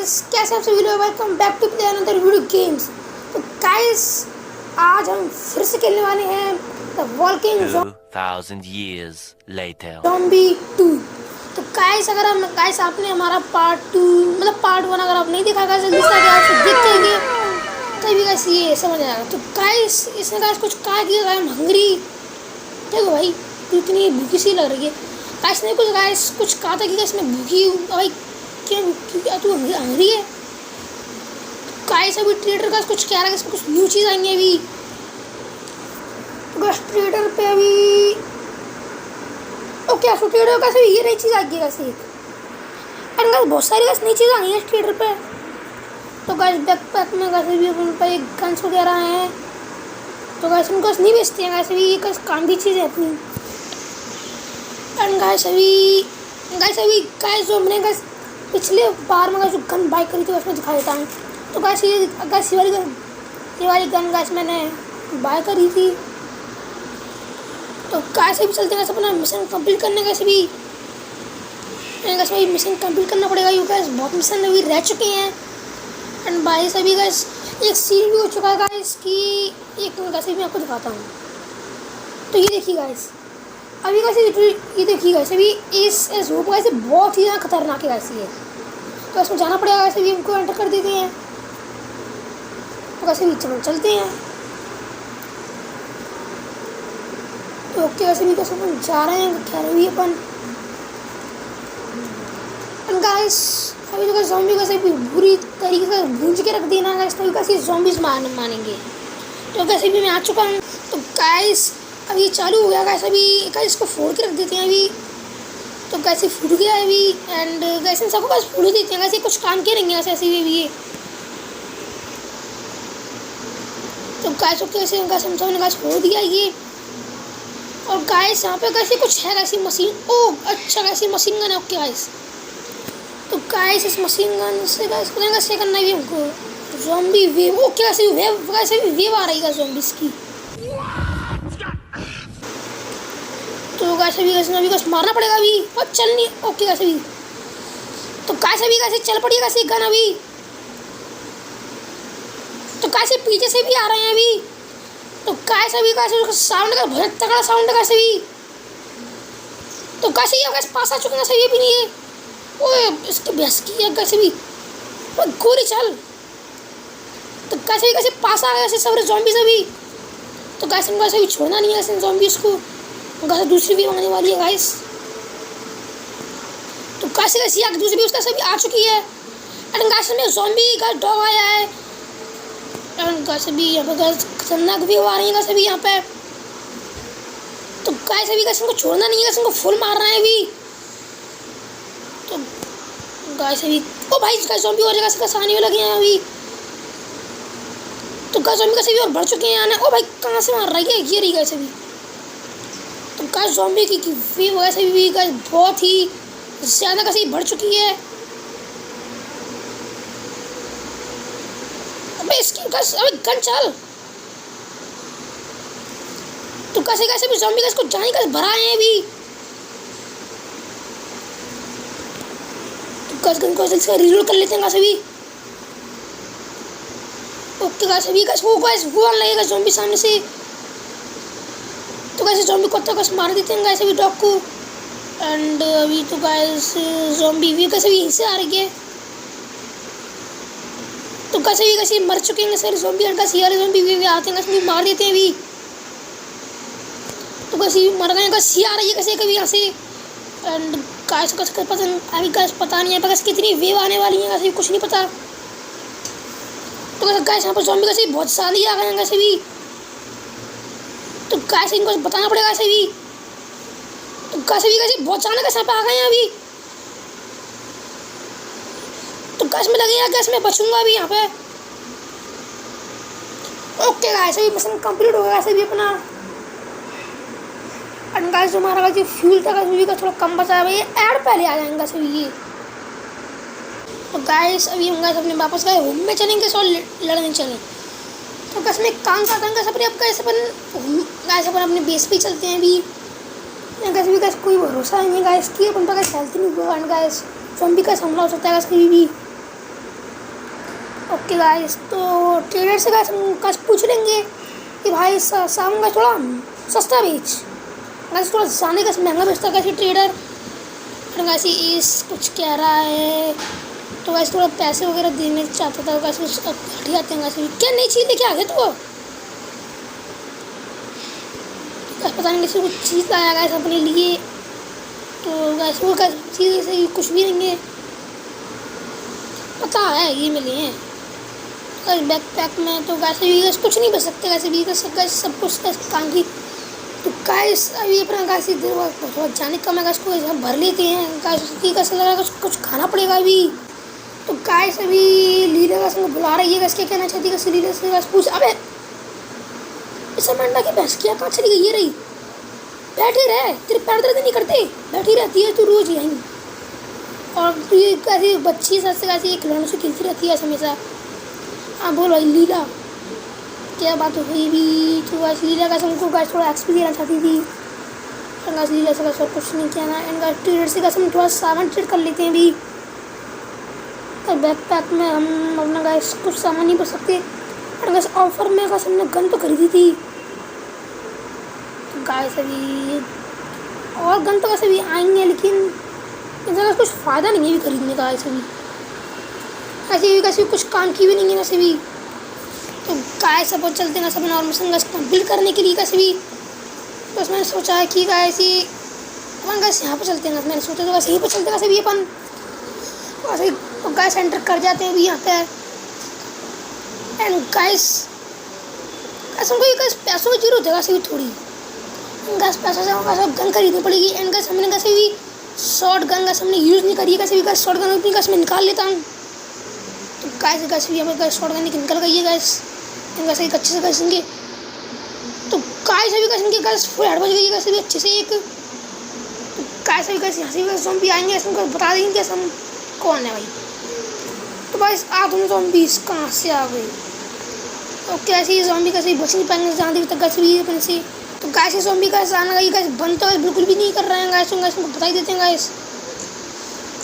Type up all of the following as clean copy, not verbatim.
Guys, कैसे आप सभी लोग? Welcome back to play another video games. तो गाइस, आज हम फिर से खेलने वाले हैं the walking 2000 years later. Zombie 2। तो गाइस, अगर हम आपने हमारा पार्ट 2 मतलब पार्ट 1 अगर आप नहीं देखा गाइस, जल्दी से आप देख के आइए तभी गाइस ये समझ आएगा। तो गाइस, इसने गाइस कुछ कहा कि आई एम हंग्री। देखो भाई, तू इतनी भूखी सी लग रही है। गाइस ने कुछ कहा था कि गाइस मैं भूखी हूँ भाई। क्या तू हंग्री है? गाइस अभी ट्रेडर का कुछ कह रहा है, इसमें कुछ न्यू चीज़ आएंगी अभी। तो ट्रेडर पे अभी ओके, सो ट्रेडर का से ये नई चीज़ आ गई वैसे। एंड गाइस बहुत सारी नई चीज़ आ गई है ट्रेडर पे। तो गाइस बैकपैक में वैसे भी अपन पर एक गन्स वगैरह हैं। तो गाइस इनको नहीं बेचते हैं वैसे भी, ये काम की चीज़ है अपनी। एंड गाइस जो हमने पिछले बार में जो गन बाई करी थी उसमें दिखा देता हूँ। तो गाइस ये वाली गन गाइस मैंने बाय करी थी। तो गाइस अभी चलते हैं अपना मिशन कंप्लीट करने। कैसे भी मिशन कंप्लीट करना पड़ेगा, ये गाइस बहुत मिशन अभी रह चुके हैं। एंड बाई अभी गाइस एक सीन भी हो चुका है गाइस की, एक कैसे भी आपको दिखाता हूँ। तो ये देखिए गाइस, अभी कैसे ये देखिए गाइस, अभी इस रूप कैसे बहुत ही ज़्यादा खतरनाक है गाइस ये। तो इसमें जाना पड़ेगा, वैसे भी हमको एंटर कर देते हैं। तो वैसे भी चलते हैं। तो ओके, वैसे भी कैसे अपन जा रहे हैं, कह रहे भी अपन। गाइस अभी तो ज़ॉम्बी कैसे भी बुरी तरीके से भूंज के रख देना गाइस, तभी कैसे ज़ॉम्बीज मानेंगे। तो कैसे भी मैं आ चुका हूँ। तो गाइस अभी चालू हो गया गाइस, अभी गाइस इसको फोड़ के रख देते हैं अभी। तो कैसे फूट गया है अभी। एंड गाइस इन सबको बस फूट देते हैं, कैसे कुछ काम के रहेंगे ऐसे भी ये। तो गाइस ओके, ऐसे गाइस हम सबने गाइस फोड़ दिया ये। और गाइस यहाँ पे कैसे कुछ है कैसी मशीन, ओ अच्छा कैसी मशीन गन है। ओके गाइस, तो गाइस इस मशीन गन से गाइस कैसे करना है हमको ज़ॉम्बी वेव। ओके कैसे वेव आ रही है ज़ॉम्बीज़ की। तो कैसे भी कुछ मारना पड़ेगा अभी और चलनी। ओके कैसे भी, तो कैसे चल पड़ी है कैसे गन अभी। तो कैसे पीछे से भी आ रहे हैं अभी। तो कैसे साउंड का बहुत तगड़ा साउंड है कैसे भी। तो कैसे ये कैसे पास आ चुके हैं, सही भी नहीं है। ओए इसके भैंस की है कैसे भी, गोली चल। तो कैसे पास आ गए ऐसे सब ज़ॉम्बीज़ अभी। तो कैसे भी छोड़ना नहीं है ऐसे ज़ॉम्बीज़ को। गाइस दूसरी भी आने वाली है गाइस। तो कैसे दूसरी भी उसका सभी आ चुकी है। एंड गाइस में ज़ॉम्बी का डॉग आया है। एंड कैसे भी यहाँ पे खतरनाक भी आ रही है कैसे भी यहाँ पे। तो कैसे भी इनको छोड़ना नहीं है, इनको फुल मारना है अभी। तो गाइस अभी ओ भाई ज़ॉम्बी और जगह से आने में लगे हैं अभी। तो ज़ॉम्बी कैसे भी और बढ़ चुके हैं आने। ओ भाई कहाँ से मार रही है ये रही कैसे भी। तो गाइस ज़ॉम्बी की वेव वैसे भी गाइस बहुत ही ज़्यादा कैसे बढ़ चुकी है। अबे इसकी गाइस अबे गन चल। तो कैसे भी ज़ॉम्बी गाइस को जाने का भरा है अभी। तो गाइस गन को जल्दी से रीलोड कर लेते हैं गाइस अभी। ओके गाइस अभी वो आने लगेगा ज़ॉम्बी सामने से। तो कैसे ज़ॉम्बी को तक मार देते हैं गाइस अभी डॉग को। एंड अभी तो गाइस ज़ॉम्बी भी कैसे भी यहीं से आ रही है। तो कैसे मर चुके हैं सारे ज़ॉम्बी। और कैसे यार ज़ॉम्बी भी आते हैं कैसे मार देते हैं अभी। तो कैसे मर गए कैसे आ रही है कैसे कभी यहाँ से। एंड गाइस अभी गाइस पता नहीं है कैसे कितनी वेव आने वाली है कैसे कुछ नहीं पता। तो गाइस यहाँ पर ज़ॉम्बी कैसे बहुत सारे आ गए हैं कैसे भी। तो कैसे इनको बताना पड़ेगा कैसे भी। तो कैसे बहुत जाना कैसे पे आ गए हैं अभी। तो गैस में लगे गैस में बचूंगा अभी यहाँ पे। ओके गाइस अभी मिशन कंप्लीट हो गया ऐसे भी अपना। एंड गाइस जो हमारा जो फ्यूल था गाइस का थोड़ा कम बचा है भाई, ऐड पहले आ जाएंगे सभी ये। तो गाइस अभी हम गाइस अपने वापस गए होम में चलेंगे सो लड़ने चलें। तो कैसे में काम करता हूँ कैसे अब कैसे अपन अपने बेस पे चलते हैं अभी। कैसे भी कैसे कोई भरोसा नहीं है गाइस की अपन पर कैसे हेल्थ नहीं हुआ। एंड गाइस ज़ॉम्बी का हमला हो सकता है गाइस कभी भी। ओके गाइस, तो ट्रेडर से गाइस हम गाइस पूछ लेंगे कि भाई सामान गाइस थोड़ा सस्ता बेच, गाइस थोड़ा ज़्यादा गाइस महंगा बेचता है गाइस ट्रेडर। और गाइस इस कुछ कह रहा है, तो गाइस थोड़ा पैसे वगैरह देने चाहता था गाइस, कुछ हट जाते हैं गाइस। क्या नई चीज़ लेके आ गया तू? पता नहीं किसी कुछ चीज़ लाया गाइस अपने लिए, तो गाइस वो गाइस चीज़ ऐसे कुछ भी नहीं है, पता है ये मिले हैं गाइस बैकपैक में। तो गाइस अभी गाइस कुछ नहीं बच सकते गाइस, अभी गाइस सब कुछ गाइस काम की। तो गाइस अभी अपना गाइस बहुत जाने का मैं गाइस को भर लेते हैं गाइस, उसकी गाइस लग रहा है कुछ खाना पड़ेगा अभी। तो गाइस अभी लीला गाइस हमको बुला रही है गाइस, क्या कहना चाहती है गाइस लीला से गाइस पूछ। अबे इस मंडा की भैंस क्या कहाँ चली गई? ये रही, बैठी रहे, तेरे पैर दर्द नहीं करते? बैठी रहती है तू रोज यहीं, और तू ये कैसी बच्ची से कैसी एक खिलौनों से खेलती रहती है हमेशा। हाँ बोल भाई लीला, क्या बात हुई भी? तो गाइस लीला गाइस हमको गाइस थोड़ा एक्सपी देना चाहती थी, और गाइस लीला से गाइस और कुछ नहीं किया ना। एंड गाइस ट्रेडर से गाइस हम थोड़ा सामान ट्रेड कर लेते हैं अभी। तो बैकपैक में हम अपना गाइस कुछ सामान नहीं कर सकते, और गाइस ऑफर में गाइस हमने गन तो खरीदी थी। तो गाइस अभी और गन तो वैसे भी आएंगे, लेकिन इनसे कुछ फ़ायदा नहीं है भी खरीदने का। ऐसे भी कैसे कुछ काम की भी नहीं है वैसे भी। तो गाय सब चलते हैं सब नॉर्मल संघर्ष कंप्लीट करने के लिए कैसे भी। बस मैंने सोचा है कि गाय से अपन गैस यहाँ पर चलते हैं, मैंने सोचा तो वैसे यहीं पर चलते हैं वैसे भी अपन वैसे गाय सेंटर कर जाते हैं अभी यहाँ पे। एंड गाइस हमको ये पैसों की जरूरत है वैसे भी थोड़ी, गैस पैसा से सब गन खरीदनी पड़ेगी। एंड गैस हमने कैसे भी शॉर्ट गन गैस हमने यूज़ नहीं करी है, कैसे भी गैस शॉर्ट गन अपनी गैस में निकाल लेता हूँ। तो गैस भी हमें गैस शॉर्ट गन निकल गई है गैस, गैस एक अच्छे से गैसेंगे। तो गैस अभी गैस इनकी गैस फुल हेड बच गई है गैस भी अच्छे से एक। तो गैस अभी गैस यहाँ से भी ज़ॉम्बी आएंगे, ऐसे उनको बता देंगे गैस हम कौन है भाई। तो भाई दोनों ज़ॉम्बी कहाँ से आ गई? तो कैसे ही ज़ॉम्बी कैसे बच नहीं पाएंगे जहाँ तक गैस भी अपन से। तो गैस ज़ॉम्बी गैस आना गई गैस बंद तो बिल्कुल भी नहीं कर रहे हैं गैस, उनको बता ही देते हैं गैस।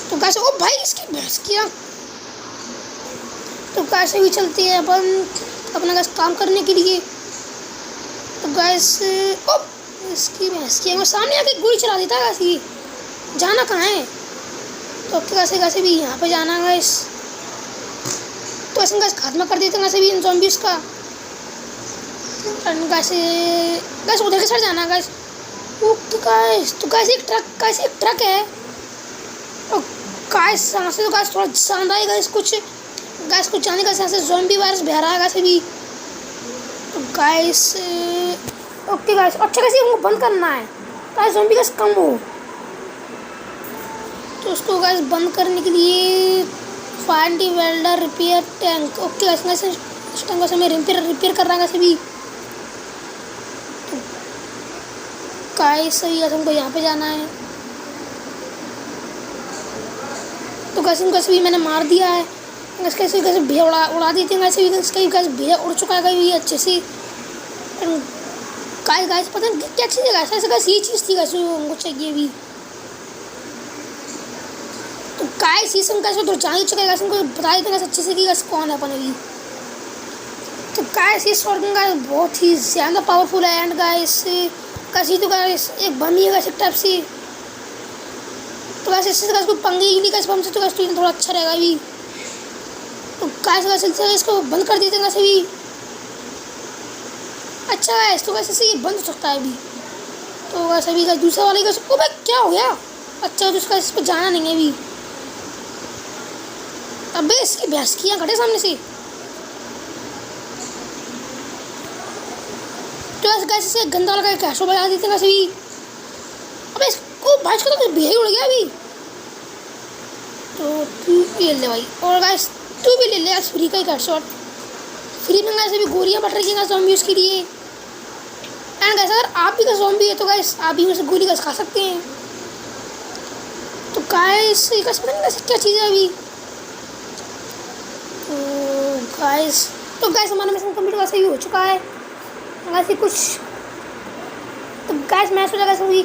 तो गैस ओ भाई इसकी भैंस किया। तो गैस भी चलते हैं अपन अपना गैस काम करने के लिए। तो गैस ओ इसकी भैंस की सामने आके गोली चला देता है गैस, ये जाना कहाँ है? तो कैसे कैसे भी यहाँ पे जाना गैस, तो ऐसे गैस खात्मा कर देते हैं वैसे भी इन ज़ॉम्बीज़ का। गैस उधर के साइड जाना गैस। ओके गैस, तो गैस एक ट्रक है। और गैस यहाँ से तो गैस थोड़ा शांत आएगा गैस, कुछ जाने का यहाँ से ज़ॉम्बी वायरस बह रहा है गैस अभी। तो गैस ओके गैस, अच्छा कैसे हमको बंद करना है गैस ज़ॉम्बी गैस कम हो। तो उसको गैस बंद करने के लिए fire D welder repair tank. Okay gas इस टैंक को हमें रिपेयर कर रहा है अभी। तो गैस सही है, हमको यहाँ पे जाना है। तो गैस भी मैंने मार दिया है, कैसे भैया उड़ा देते हैं वैसे भी गैस भैया उड़ चुका है कहीं अच्छे से। गैस पता नहीं क्या चीज़ है गैस, ऐसे गैस ये चीज़ थी गैस हमको चाहिए भी। तो गैस ये सब गैस तो जा ही चुका है गैस, हमको बता देते हैं अच्छे से कि गैस कौन है अपन अभी। तो गैस ये शॉटगन गैस बहुत ही ज़्यादा पावरफुल है। एंड गैस ये तो गैस एक बम ही है गैस एक टाइप से। तो गैस इससे गैस कोई पंगे ही नहीं गैस बम से, तो गैस तो थोड़ा अच्छा रहेगा अभी। तो गैस इसको बंद कर देते हैं गैस अभी। अच्छा गैस, तो गैस ये बंद हो सकता है अभी। तो गैस अभी गैस दूसरा वाले गैस ओ भाई क्या हो गया? अच्छा तो उसका इस पर जाना नहीं है अभी। अबे इसकी भैंस की यहाँ खड़े सामने से। तो गैस इसे गंदा लगा कैशो बजा देते हैं वैसे भी। अबे इसको भाई इसका तो कुछ भैया ही उड़ गया अभी। तो तू ले ले भाई, और गैस तू भी ले ले गैस फ्री का ही हेडशॉट। फ्री में गैस अभी गोलियाँ बट रही हैं ज़ॉम्बीज़ के लिए। एंड गैस अगर आप भी गैस ज़ॉम्बी है तो गैस आप भी मुझसे गोली गैस खा सकते हैं। तो गैस पता नहीं गैस क्या चीज़ है अभी। तो गैस हमारा मिशन कंप्लीट वैसे ही हो चुका है वैसे कुछ। तो गैस मैं सोचा गैस होगी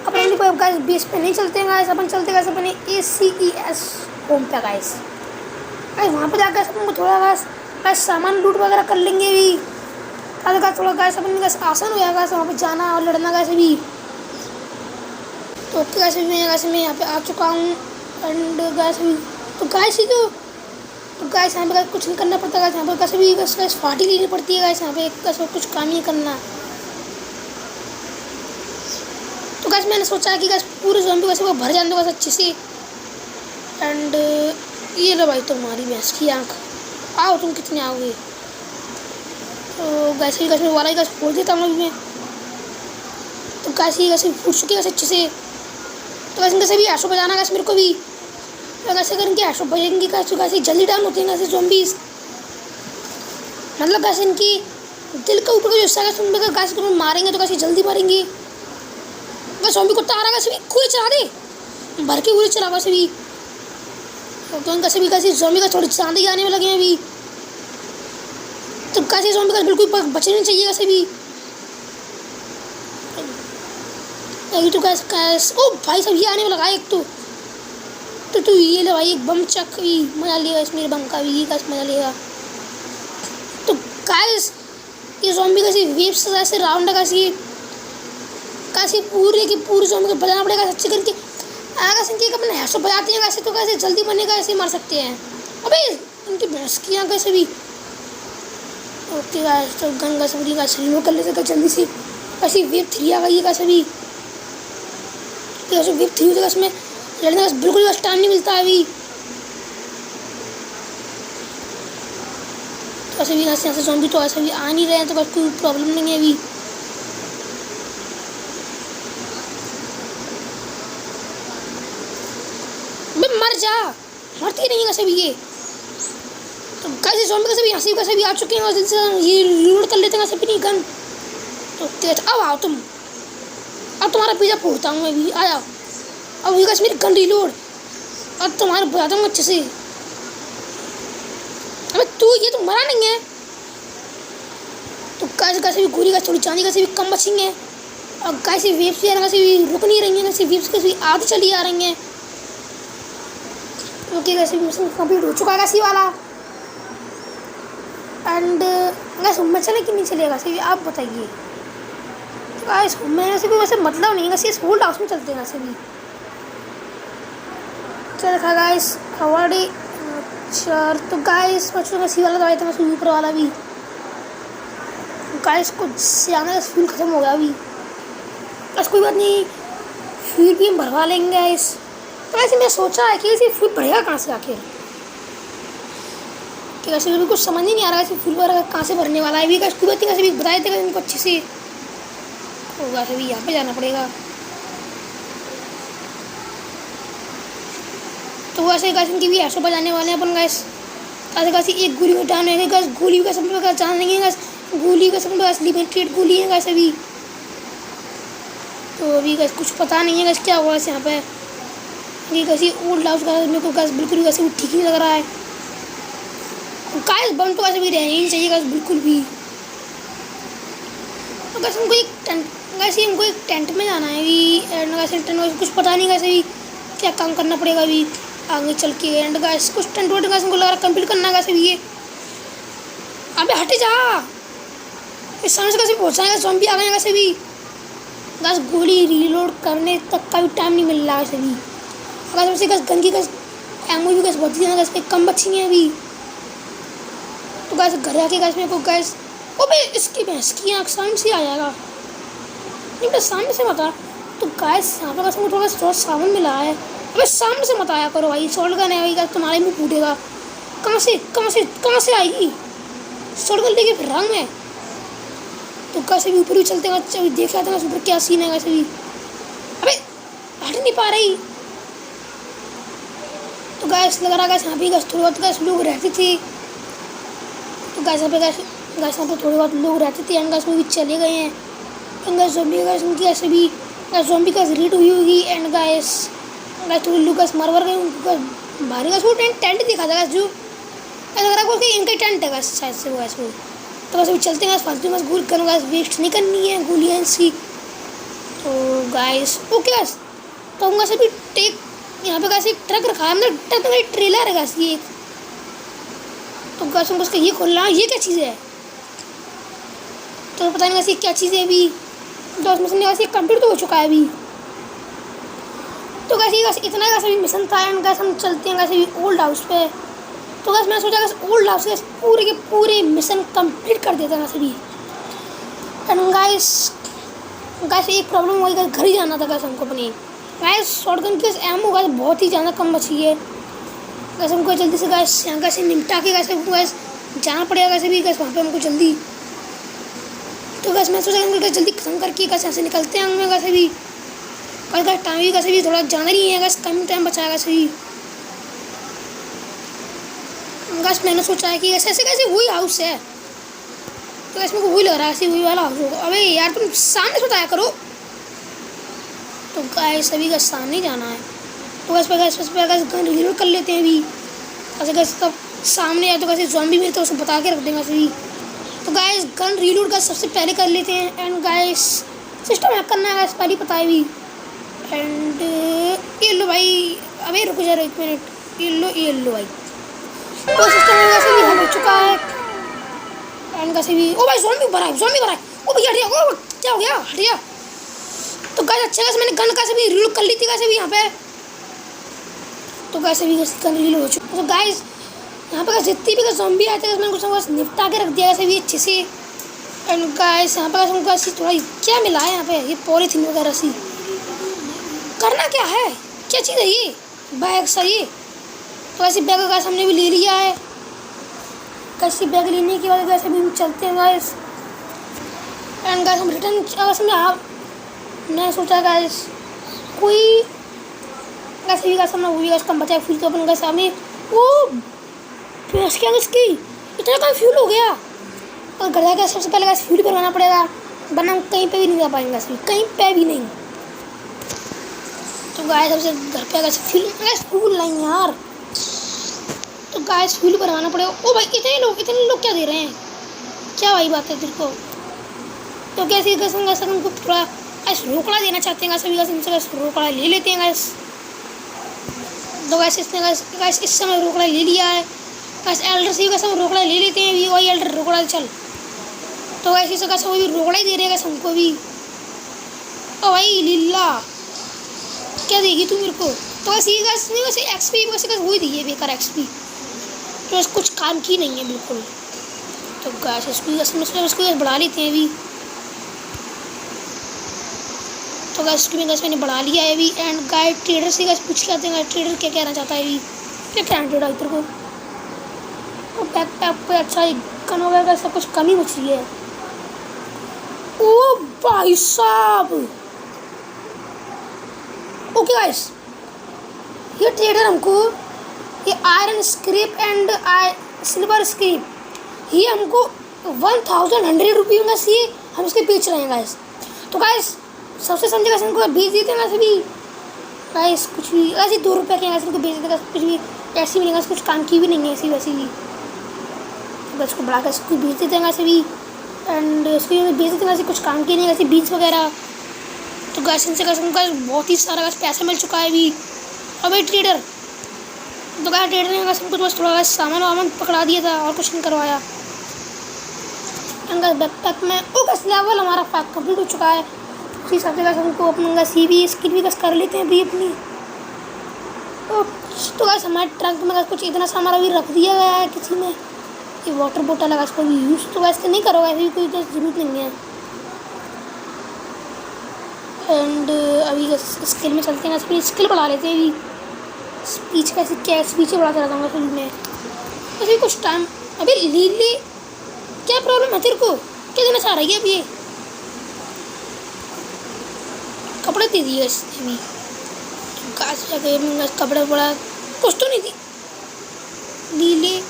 अपन कोई गैस बेस पे नहीं चलते हैं गैस, अपन चलते गैस अपने ACES होम पे गैस। अरे वहाँ पे जाकर अपन थोड़ा बस सामान लूट वगैरह कर लेंगे भी, अगर थोड़ा गैस अपन गैस आसान हो जाएगा वहाँ पे जाना और लड़ना कैसे भी। तो कैसे मैं यहाँ पे आ चुका हूँ एंड गैस भी तो गैस ही तो गैस यहाँ पे कुछ नहीं करना पड़ता गैस, यहाँ पे कैसे भी गैस पार्टी लेनी पड़ती है गैस, यहाँ पे कैसे कुछ काम नहीं करना। तो गैस मैंने सोचा कि गैस पूरे ज़ोंबी कैसे वो भर जाने दो गैस अच्छे से। एंड ये लो भाई तुम्हारी भैंस की आँख, आओ तुम कितने आओगे। तो गैस ही गैस में वाला ही गैस खोल देता हूँ अभी मैं। तो गैस ही गैसे फूट चुकी है अच्छे से। तो वैसे कैसे भी ऐशो बजाना गैस मेरे को भी, तो कैसे करेंगे ऐशो बजेंगी कैसे कैसे जल्दी डाउन होते हैं कैसे ज़ॉम्बीज़, मतलब कैसे इनकी दिल का ऊपर का जो हिस्सा है उनमें कैसे तुम मारेंगे तो कैसे जल्दी मारेंगे। बस ज़ॉम्बी को तारा कैसे भी गोली चला दे, भर के गोली चला वैसे भी। तो कैसे भी कैसे ज़ॉम्बी का थोड़ी चांदी आने में लगे हैं अभी, तो कैसे ज़ॉम्बी का बिल्कुल बचने नहीं चाहिए कैसे भी। तो कैस ओ भाई सब ये आने में लगा एक तो ये ले भाई एक बम चक भी मजा लेगा इस मेरे बम का भी, ये कैसे मजा लेगा। तो गाइस ये ज़ॉम्बी कैसे वेव से ऐसे राउंड है कैसे पूरे की पूरी ज़ॉम्बी को बजाना पड़ेगा अच्छे करके। अगर इनकी अपने हैसो बजाते हैं कैसे तो कैसे जल्दी बनेगा ऐसे मार सकते हैं। अबे इनकी भैंस की यहाँ कैसे भी। ओके गाइस तो गन कैसे पूरी कैसे रिमूव कर लेते जल्दी से, कैसे वेव 3 आ गई है कैसे भी। वेव 3 होता है इसमें लड़ने का बिल्कुल भी टाइम नहीं मिलता है अभी। तो ऐसे भी यहाँ से ज़ॉम्बी तो ऐसे भी आ नहीं रहे हैं तो कोई प्रॉब्लम नहीं है अभी। मर जा, मरती नहीं है कैसे भी ये। तो कैसे ज़ॉम्बी कैसे भी हंसी कैसे भी आ चुके हैं और से ये रिलोड कर लेते हैं कैसे भी नहीं गन। तो तेज अब आओ तुम, अब तुम्हारा पीछा फोड़ता हूँ मैं भी, आया अब ये कैसे मेरी गन रिलोड, अब तुम्हारे बजाता हूँ अच्छे से। अबे तू ये तो मरा नहीं है। तो कैसे कैसे भी गोली का थोड़ी चांदी कैसे भी कम बचेंगे और कैसे वेव्स कैसे भी रुक नहीं रही हैं, कैसे वेव्स कैसे भी आगे चली आ रही हैं। ओके कैसे भी मिशन कंप्लीट हो चुका है कैसे वाला। एंड कैसे में चले कि नहीं चलेगा कैसे भी आप बताइए। तो गाइस मैंने से भी वैसे मतलब नहीं है कैसे इस होल्ड हाउस में चलते हैं कैसे भी। चल देखा गाइस हवाड़ी अच्छा। तो गाइस बच्चों का सी वाला दवाई था मैं ऊपर वाला भी गाइस कुछ सियाना का फ्यूल ख़त्म हो गया अभी, बस कोई बात नहीं फ्यूल भी हम भरवा लेंगे गाइस। तो ऐसे मैं सोचा है कि ऐसे फ्यूल बढ़ेगा कहाँ से आखिर, कि वैसे भी कुछ समझ ही नहीं आ रहा है फ्यूल वगैरह कहाँ से भरने वाला है अभी। कुछ बात कैसे भी बताए थे इनको अच्छे से, तो वैसे भी यहाँ पे जाना पड़ेगा। तो वैसे गैस इनकी भी ऐसो बजाने वाले हैं अपन गैस, ऐसे कैसे एक गोली में डाउन है गैस, गोली का सब लोग जान नहीं है गैस, गोली का सब लोग गैस लिमिटेड गोली है गैस अभी। तो अभी गैस कुछ पता नहीं है गैस क्या हुआ यहाँ पे, ये कैसी ओल्ड हाउस का मेरे को गैस बिल्कुल वैसे भी ठीक नहीं लग रहा है। गैस बम तो वैसे भी रहना ही नहीं चाहिए गैस बिल्कुल भी। तो गैस हमको एक टेंट में जाना है अभी एंड गैस टेंट में कुछ पता नहीं कैसे भी क्या काम करना पड़ेगा अभी आगे चल के। एंड गैस कुछ टेंट वोट गैस हमको लग रहा है कंप्लीट करना है कैसे भी ये। अबे हटे जा, इस सामने से कैसे पहुँचना है, ज़ॉम्बी आ गए हैं कैसे भी। गैस गोली रीलोड करने तक का भी टाइम नहीं मिल रहा है वैसे भी। अगर वैसे गैस गन की गैस एमओ भी गैस बढ़ती है गैस कम बची है अभी। तो गैस घर आके गैस मेरे को गैस ओबे इसकी भैंस की आँख सामने से आ जाएगा, नहीं बेटा सामने से मत आ। तो गैस यहाँ पर गैस मुझे थोड़ा सामान मिला है, अबे सामने से मत आया करो भाई, शॉर्ट गन है भाई गैस तुम्हारे मुँह फूटेगा। कहाँ से आएगी शॉर्ट गन लेके फिर रहा हूँ मैं। तो कैसे भी ऊपर भी चलते हैं अभी देख लेते हैं ऊपर क्या सीन है कैसे भी। अबे हट नहीं पा रही। तो गैस लग रहा गैस यहाँ पे गैस थोड़ी बहुत गैस लोग रहते थे, तो गैस यहाँ पे यहाँ पे थोड़ी बहुत लोग रहते थे एंड गैस वो भी चले गए हैं। एंड गैस ज़ॉम्बी गैस उनकी ऐसे भी गैस ज़ॉम्बी गैस रीड हुई होगी एंड गैस थोड़ी लोग गैस मर गए उनको भारी गैस वो टेंट दिखा था गैस जो ऐसा लग रहा है इनका टेंट है गैस शायद से वो गैस वो। तो वैसे भी चलते हैं फालतू में गोली करना गैस वेस्ट नहीं करनी है गोलियाँ इसकी। तो गैस ओके गैस तो हम गैस अभी टेक यहाँ पे गैस एक ट्रक रखा है, मतलब ट्रक में ट्रेलर है गैस ये तो गैस हमको उसका ये खोलना है। ये क्या चीज़ है? तो पता नहीं वैसे क्या चीज़ है अभी। तो उस मिशन में वैसे कंप्लीट तो हो चुका है अभी। तो वैसे इतना वैसे भी मिशन था एंड गैस हम चलते हैं वैसे भी ओल्ड हाउस पे। तो गैस मैंने सोचा गैस ओल्ड हाउस के पूरे के पूरे मिशन कंप्लीट कर देते हैं वैसे भी। एंड गैस एक प्रॉब्लम हुई, घर ही जाना था गैस हमको अपनी। गैस शॉटगन की एमो गैस बहुत ही ज़्यादा कम बची है। गैस हमको जल्दी से गैस यहाँ कैसे निपटा के गैस जाना पड़ेगा वैसे भी गैस वहाँ पे हमको जल्दी। तो गैस मैं सोचा गैस जल्दी खत्म करके गैस यहाँ से निकलते हैं हमें वैसे भी। कल गैस टाइम भी वैसे भी थोड़ा जाना नहीं है गैस, कम टाइम बचा है वैसे भी। गैस मैंने सोचा है कि ऐसे कैसे वही हाउस है। तो गैस मेरे को वही लग रहा है ऐसे वही वाला हाउस होगा। अबे यार तुम सामने से बताया करो। तो गैस अभी गैस सामने ही जाना है। तो गैस पे गन रिलोड कर लेते हैं अभी। ऐसे गैस तब सामने आए तो कैसे ज़ॉम्बी में तो उसको बता के रख देंगे ऐसे भी। तो गैस गन रिलोड गैस सबसे पहले कर लेते हैं। एंड गैस सिस्टम हैक करना है गैस पहले पता है भी। एंड ये लो भाई, अबे रुको जरा 1 मिनट। ये लो भाई। तो सिस्टम वैसे भी हो चुका है। एंड कैसे भी ओ भाई ज़ॉम्बी भरा है। ओ भैया हटिया, ओ क्या हो गया, हटिया। तो गैस अच्छा गैस मैंने गन कैसे भी रिलोड कर ली थी वैसे भी यहाँ पे। तो कैसे भी गन रिलोड हो चुका। तो गैस यहाँ पे जितनी भी ज़ॉम्बी आते हैं मैंने कुछ निपटा के रख दिया वैसे भी अच्छे से। एंड गैस यहाँ पे हमको ऐसी थोड़ा क्या मिला है यहाँ पे, ये पॉलीथीन वगैरह सी। करना क्या है, क्या चीज़ है ये? बैग सही। तो ऐसे बैग गैस हमने भी ले लिया है। कैसी बैग लेने के बाद गैस अभी हम चलते हैं गैस। एंड गैस हम रिटर्न गैस में आप मैंने सोचा गैस कोई गैस भी गैस हमने वो भी गैस कम बचा फ्यूल। तो अपन गैस हमें वो भैंस क्या इसकी इतना कम फ्यूल हो गया। और घर जाकर सबसे पहले गैस फ्यूल भरवाना पड़ेगा, वरना हम कहीं पे भी नहीं जा पाएंगे गैस, कहीं पे भी नहीं। तो गैस सबसे घर पे गैस फ्यूल नहीं यार। तो गैस फ्यूल भरवाना पड़ेगा। ओ भाई इतने लोग क्या दे रहे हैं, क्या भाई बात है तेरे को? तो कैसे गैस हमको थोड़ा गैस रोकड़ा देना चाहते हैं गैस, अभी गैस रोकड़ा ले लेते हैं गैस। तो गैस इसने गैस इस समय रोकड़ा ले लिया है गैस। एल्डर से गैस हम रोकड़ा ले लेते हैं अभी। वही एल्डर रोकड़ा चल। तो गैस इसे गैस वो भी रोकड़ा ही दे रहे गैस हमको भी। ओ भाई लीला क्या देगी तू मेरे को? तो वैसे ये गैस नहीं वैसे एक्सपी वैसे गैस वही दी है, बेकार एक्सपी तो बस कुछ काम की नहीं है बिल्कुल। तो गैस उसको गैस बढ़ा लेते हैं अभी। तो गैस उसको भी गैस मैंने बढ़ा लिया है अभी। एंड गाइड ट्रेडर से गैस पूछ के आते हैं ट्रेडर क्या कहना चाहता है अभी। क्या कहना ट्रेडर इधर को? तो बैकपैक पे अच्छा गन वगैरह सब कुछ कमी बची है। ओ भाई साहब, ओके गाइस ये ट्रेडर हमको ये iron scrap and silver scrap ये हमको 1100 रुपये में से हम इसके बेच रहे हैं गाइस। तो गाइस सबसे समझे गैस इनको बेच देते हैं वैसे भी गाइस, कुछ भी ऐसे 2 रुपये के गैस इनको बेच देते हैं, कुछ भी ऐसी भी नहीं, कुछ काम की भी नहीं है ऐसी वैसी भी। तो इसको बढ़ा कर इसको बेच देते हैं वैसे भी। एंड इसको बेच देते हैं वैसे, कुछ काम की नहीं ऐसे बीज वगैरह। तो गैस इनसे गैस उनका बहुत ही सारा गैस पैसा मिल चुका है अभी। और भाई ट्रेडर तो गैस ट्रेडर ने गैस हमको बस थोड़ा गैस सामान वामान पकड़ा दिया था और कुछ नहीं करवाया। एंड गैस बैकपैक में ओ गैस लेवल हमारा पैक कंप्लीट हो चुका है। उसी हिसाब से गैस हमको अपना गैस सीवी स्किल भी गैस कर लेते हैं अभी अपनी। तो गैस हमारे ट्रंक में गैस कुछ इतना सा हमारा भी रख दिया गया है किसी ने। ये वाटर बोतल है इसको भी यूज़ तो वैसे नहीं करोगे, ऐसी कोई ज़रूरत नहीं है। एंड अभी स्किल में चलते हैं, फिर स्किल बढ़ा लेते हैं अभी। स्पीच कैसे क्या स्पीच बढ़ाते रहता हूँ फिल्म में वैसे कुछ टाइम। अभी लीली क्या प्रॉब्लम है तेरे को, क्या देना चाह रही है अभी? ये कपड़े दे दिए अभी कपड़े बड़ा कुछ तो नहीं थी लीली।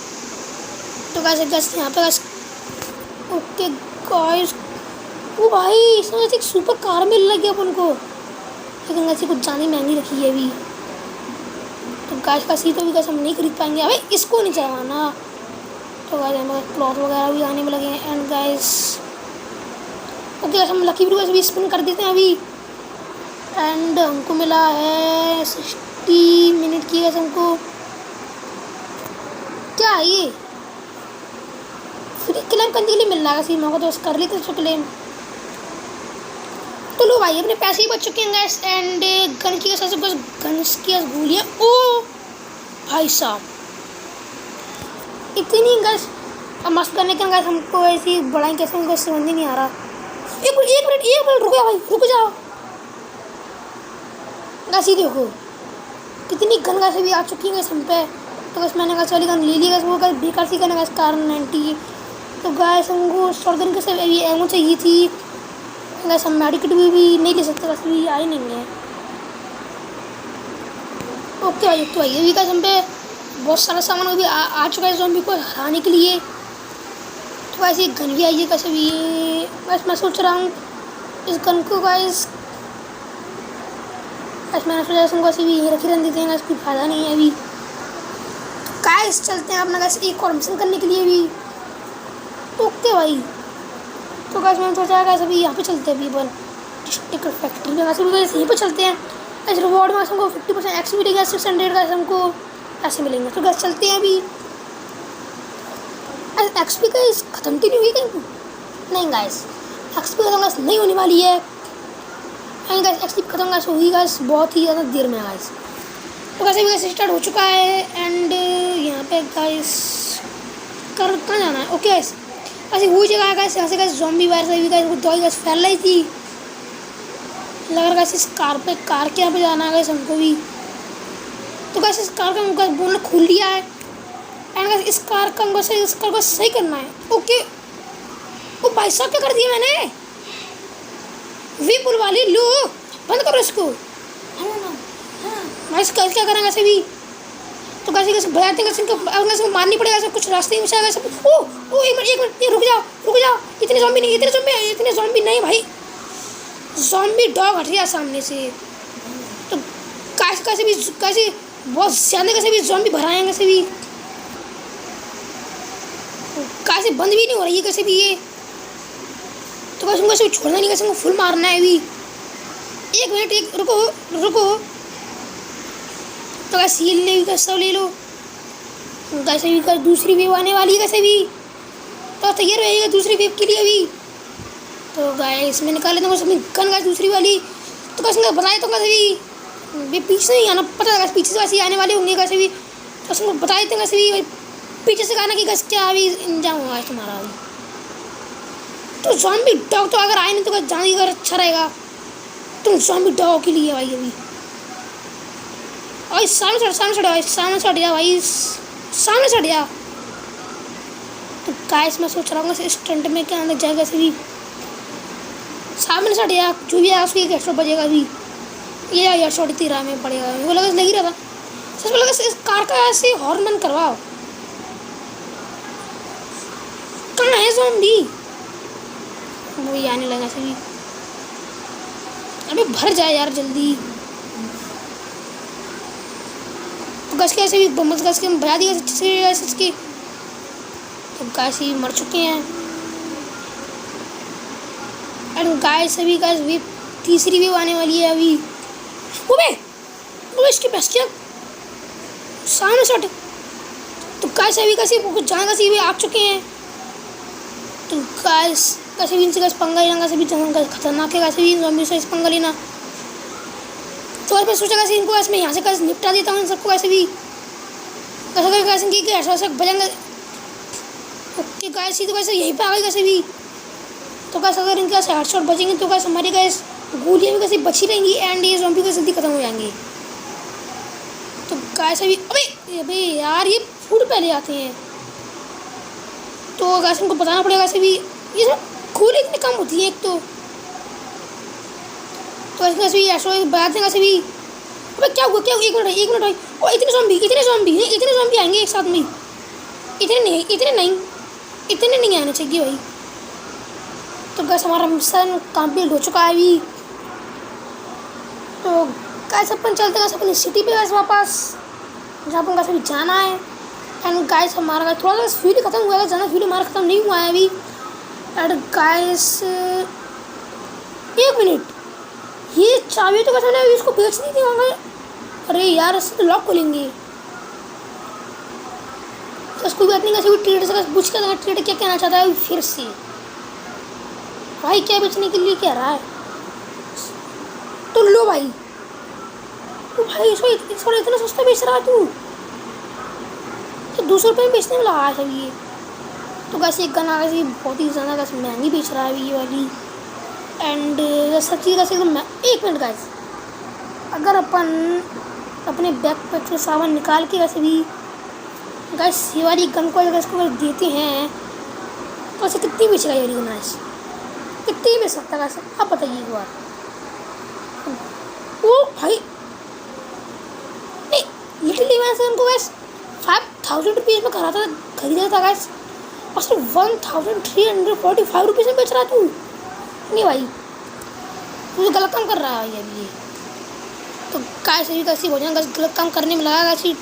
तो कैसे गैस यहाँ पे गैस ओके गाइस। वो भाई इसमें एक सुपर कार मिल लगी अपन को, लेकिन ऐसी कुछ जानी महंगी रखी है अभी। तो गैस का सी तो भी गैस हम नहीं खरीद पाएंगे अभी, इसको नहीं चलाना। तो गैस हमें क्लॉथ वगैरह भी आने में लगे हैं। एंड गैस ओके गैस हम लकी ब्रू भी स्पिन कर देते हैं अभी। एंड हमको मिला है 60 मिनट की गैस हमको क्या है ये फ्री क्लेम करने के लिए मिल रहा है, मौका तो कर लेते उसको क्लेम। तो लो भाई अपने पैसे ही बच चुके हैं गैस। एंड गन की वजह से कुछ गन्स की गोलियाँ, ओ भाई साहब इतनी गैस अब मस्त करने के गैस हमको ऐसी बढ़ाई कैसे हमको समझ नहीं आ रहा। एक मिनट रुक जाओ भाई, रुक जाओ गैस। ये देखो कितनी गन गैस अभी आ चुकी है गैस हम पे। तो बस मैंने गैस वाली गन ले ली गैस, वो गैस बेकार सी गन है गैस कार 90। तो गैस हमको शॉर्ट गन के सब अभी एमो चाहिए थी गैस। हम मेडिकेट भी नहीं ले सकते गैस, अभी आई नहीं है। ओके भाई, तो भाई अभी गैस हम पे बहुत सारा सामान अभी आ चुका है ज़ॉम्बी को हराने के लिए। तो वैसे एक गन भी आई है कैसे भी। ये बस मैं सोच रहा हूँ इस गन को गाइस मैंने सोचा इसको ऐसे भी यहीं रखे रहने देते हैं, कोई फायदा नहीं है अभी। गाइस चलते हैं अपना गैस एक और मिशन करने के लिए भी। ओके भाई, तो गैस मैंने सोचा गैस अभी यहाँ पे चलते हैं अभी अपन डिस्ट्रिक्ट फैक्ट्री में। वैसे भी गैस यहीं पर चलते हैं। ऐसे रिवॉर्ड में हमको 50% एक्स मिलेगा, 600 गैस हमको ऐसे मिलेंगे। तो गैस चलते हैं अभी। एक्सपी का ख़त्म तो नहीं हुई कहीं? नहीं गाइस, एक्सपी खत्म गैस नहीं होने वाली है। एंड गैस एक्सपी खत्म गैस होगी गैस बहुत ही ज़्यादा देर में गाइस। तो वैसे भी गैस स्टार्ट हो चुका है। एंड यहाँ पे गाइस कहाँ जाना है? ओके गैस ऐसे वही जगह है गैस, यहाँ से गैस ज़ॉम्बी वायरस अभी गैस वो दवाई गैस फैल रही थी। लग रहा गैस इस कार के यहाँ पे जाना है गैस हमको भी। तो गैस इस कार का हमको बोनट खोल लिया है। एंड गैस इस कार को सही करना है। ओके ओ भाई साहब क्या कर दिया मैंने? वी पुल वाली लो बंद करो इसको। भाई इसका क्या करेंगे ऐसे भी? तो कैसे बजाते हैं इनको मारनी पड़ेगा सब कुछ रास्ते में बचाएगा सब। ओ एक मिनट रुक जाओ। इतने ज़ॉम्बी नहीं भाई, ज़ॉम्बी डॉग हट गया सामने से। तो कैसे बहुत ज़्यादा कैसे भी ज़ॉम्बी भराएंगे कैसे भी, कैसे बंद भी नहीं हो रही है कैसे भी ये। तो कैसे उनको छोड़ना नहीं, कैसे उनको फुल मारना है अभी। एक मिनट रुको। तो कैसे ये ले कैसे ले लो। कैसे भी दूसरी वेव आने वाली है कैसे भी, तो तैयार रहेगा दूसरी वेव के लिए अभी। तो गाइस मैं निकाल लेता हूँ अपनी गन गाइस दूसरी वाली। तो कैसे बताए तो कैसे भी पीछे नहीं आना, पता है पीछे से वैसे आने वाले होंगे कैसे भी। तो उसको बता देते हैं कैसे भी पीछे से गाना कि कैसे क्या अभी इंजाम होगा तुम्हारा अभी। तो ज़ॉम्बी डॉग तो अगर आए नहीं तो कैसे जाने अगर अच्छा रहेगा। तुम ज़ॉम्बी डॉग के लिए भाई अभी और सामने से हट जा। तो गाइस मैं सोच रहा हूँ इस स्टंट में क्या अंदर जाएगा ऐसे भी सामने से हट जा, जो भी है उसको एक हेडशॉट बजेगा अभी। ये हेडशॉट इतनी राह में पड़ेगा, वो लगा लग ही रहा था सच में। लगा इस कार का ऐसे हॉर्न बंद करवाओ। कहाँ है ज़ॉम्बी? वो ही आने लगा ऐसे भी। अबे भर जाए यार जल्दी। गैस के ऐसे भी बम्बस गैस के हम बजा दिए गैस इसके। तो गैस ही मर चुके हैं। एंड गैस अभी गैस वे तीसरी वेव आने वाली है अभी। वो इसके पास क्या सामने शॉट। तो गैस अभी कैसे कुछ जहाँ कैसे भी आ चुके हैं। तो गैस कैसे भी इनसे गैस पंगा लेना कैसे भी खतरनाक है कैसे भी ज़ॉम्बी से पंगा लेना। तो मैं सोचा कैसे इनको कैसे मैं यहाँ से कैसे निपटा देता हूँ इन सबको कैसे भी कैसे की ऐसा बजाएंगे। ओके गैस ये तो कैसे यहीं पे आ गई कैसे भी। तो कैसे अगर इनके कैसे हेडशॉट बचेंगे तो कैसे हमारी गैस गोलियाँ भी कैसे बची रहेंगी एंड ये ज़ॉम्बी कैसे जल्दी खत्म हो जाएंगे। तो गैस अभी यार ये फूड पहले आते हैं। तो गैस इनको बताना पड़ेगा कैसे भी ये सब गोली इतनी कम होती है एक तो ऐसे भी ऐसा बात है कैसे भी। अबे क्या हुआ एक मिनट भाई। ओ इतने ज़ॉम्बी आएंगे एक साथ में। इतने नहीं आने चाहिए भाई। तो गैस हमारा मिशन कंप्लीट हो चुका है अभी। तो गैस अपन चलते गैस अपनी सिटी पे गैस वापस जहाँ अपन कैसे भी जाना है। एंड गैस हमारा थोड़ा सा फ्यूल खत्म हुआ है, ज़्यादा फ्यूल हमारा ख़त्म नहीं हुआ है अभी। एंड गैस एक मिनट ये चाबी तो कैसे अभी इसको बेच नहीं दी होंगे। अरे यार इससे तो लॉक खोलेंगे। तो उसको बात नहीं, कैसे भी ट्रेडर से पूछ कर ट्रेडर क्या कहना चाहता है फिर से। भाई क्या बेचने के लिए कह रहा है, तो लो भाई। तो भाई इसको इतना सस्ता बेच रहा है तू, तो 200 रुपये में बेचने में लगा है सब ये। तो कैसे एक गन कैसे बहुत ही ज़्यादा कैसे महंगी बेच रहा है अभी ये वाली। एंड सब चीज़ कैसे एकदम। एक मिनट गाइस, अगर अपन अपने बैकपैक से सामान निकाल के वैसे भी गाइस ये वाली गन को अगर इसको देते हैं तो ऐसे कितनी बेचेगा ये वाली गन गाइस, कितनी बेच सकता है गाइस, आप बताइए एक बार। ओ भाई नहीं, लिटरली मैं से उनको गाइस 5000 रुपीज़ में खरीदा था गाइस, और सिर्फ 1345 रुपीज़ में बेच रहा तू। नहीं भाई तू गलत काम कर रहा है भाई अभी ये। तो कैसे भी कैसी हो जाए गलत काम करने में लगा ऐसी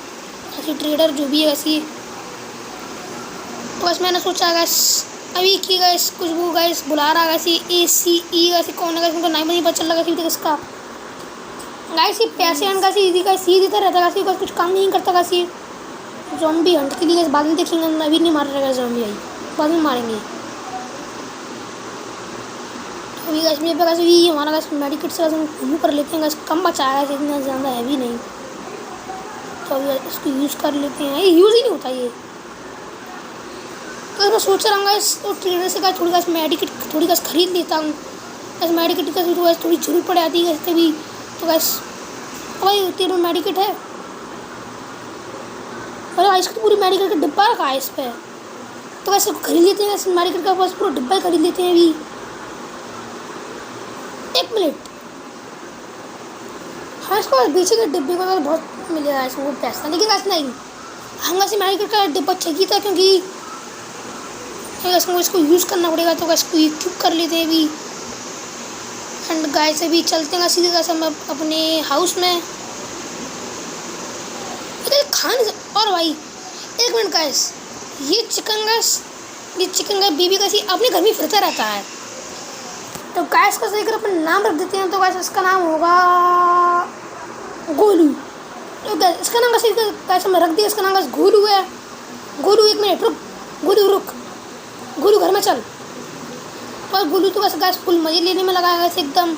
ट्रेडर जो भी है वैसी। तो बस मैंने सोचा गैस अभी की गैस कुछ वो गैस बुला रहा गैसी ACE वैसे कौन है गैस, उनको नाम नहीं पता चल रहा गैसी किसका गैस। ये पैसे आने का सीधी गैस ही देता रहता गैस, गैस कुछ काम नहीं करता गैस। ये ज़ॉम्बी हंट के लिए गैस बाद में देखेंगे, अभी नहीं मार रहा गैस ज़ॉम्बी भाई, बाद में मारेंगे। अभी गैस मेरे पास भी हमारा गैस मेडिकेट से रिमूव कर लेते हैं गैस, कम बचाया गैस, इतना ज़्यादा हैवी नहीं। तो अभी इसको यूज़ कर लेते हैं, ये यूज़ ही नहीं होता ये। तो मैं सोच रहा हूँ गैस तो ट्रेडर से गैस थोड़ी गैस मेडिकेट थोड़ी गैस खरीद लेता हूँ गैस। मेडिकेट का गैस थोड़ी जरूरत पड़ जाती है गैस कभी, तो गैस भाई तेरे में मेडिकेट है। अरे भाई इसको तो पूरी मेडिकेट का डिब्बा रखा है इस पर, तो वैसे खरीद लेते हैं वैसे मेडिकेट का बस पूरा डिब्बा ही खरीद लेते हैं अभी। एक मिनट, हाँ इसको बेचे के डिब्बे को तो बहुत मिलेगा इसको पैसा, लेकिन वैसे नहीं हम वैसे मेडिकेट का डिब्बा चाहिए था क्योंकि इसको यूज़ करना पड़ेगा। तो इसको इक्विप कर लेते हैं अभी। एंड गाइस अभी चलते हैं सीधे गाइस हम अपने हाउस में खाने। और भाई एक मिनट गाइस, ये चिकन गाइस बेबी गाइस अपने घर में फिरता रहता है। तो गाइस का सही कर अपन नाम रख देते हैं। तो गाइस इसका नाम होगा गोलू। तो गाइस इसका नाम गाइस मैं रख दिया, इसका नाम गाइस गोलू है। गोलू एक मिनट रुक, गोलू रुक, गोलू घर में चल। और गोलू तो गाइस फुल मज़े लेने में लगा है गाइस एकदम।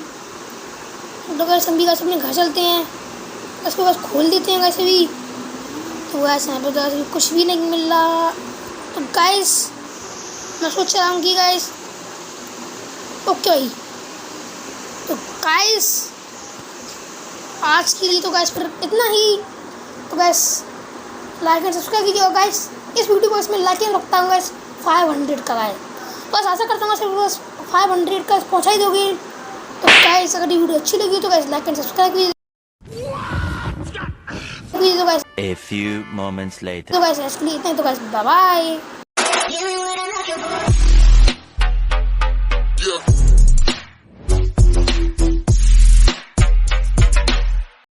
तो गाइस हम भी गाइस अपने घर चलते हैं, इसको गाइस खोल देते हैं गाइस अभी। तो गाइस यहाँ पर गाइस कुछ भी नहीं मिल रहा। तो गाइस मैं सोच रहा हूँ कि गाइस ओके भाई, तो गाइस आज के लिए तो गाइस फिर इतना ही। तो गाइस लाइक एंड सब्सक्राइब कीजिएगा गाइस। इस वीडियो को इसमें लाइक एंड रखता हूँ गाइस 500 का गाइस, बस आशा करता हूँ सिर्फ बस 500 का पहुँचा ही दोगे। तो गाइस अगर ये वीडियो अच्छी लगी तो गाइस लाइक एंड सब्सक्राइब कीजिए। तो guys A few moments later. तो गाइस इसके लिए इतना ही। तो गाइस बाय बाय।